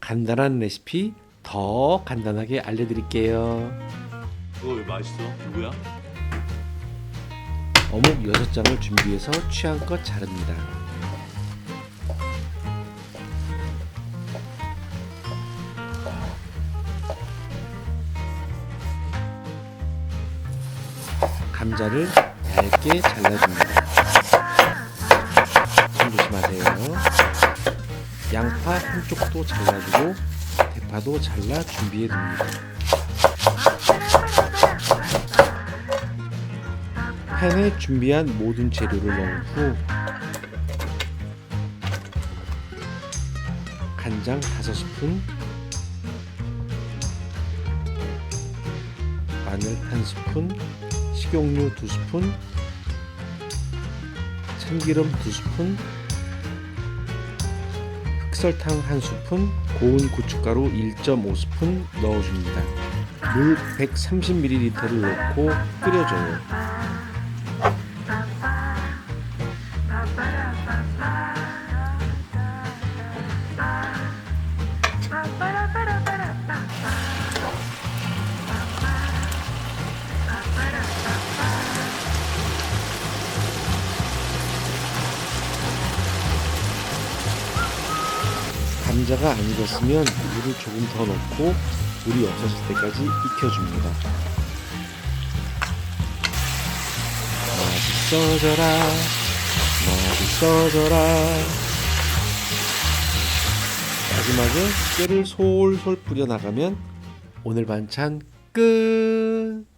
간단한 레시피 더 간단하게 알려드릴게요. 그거 왜 맛있어? 누구야? 어묵 6장을 준비해서 취향껏 자릅니다. 감자를 얇게 잘라줍니다. 손 조심하세요. 양파 한쪽도 잘라주고 대파도 잘라 준비해둡니다. 팬에 준비한 모든 재료를 넣은 후 간장 5스푼, 마늘 1스푼, 식용유 2스푼, 참기름 2스푼, 흑설탕 1스푼, 고운 고춧가루 1.5스푼 넣어줍니다. 물 130ml를 넣고 끓여줘요. 감자가 안 익었으면 물을 조금 더 넣고 물이 없어질 때까지 익혀줍니다. 맛있어져라, 맛있어져라. 마지막에 깨를 솔솔 뿌려 나가면 오늘 반찬 끝!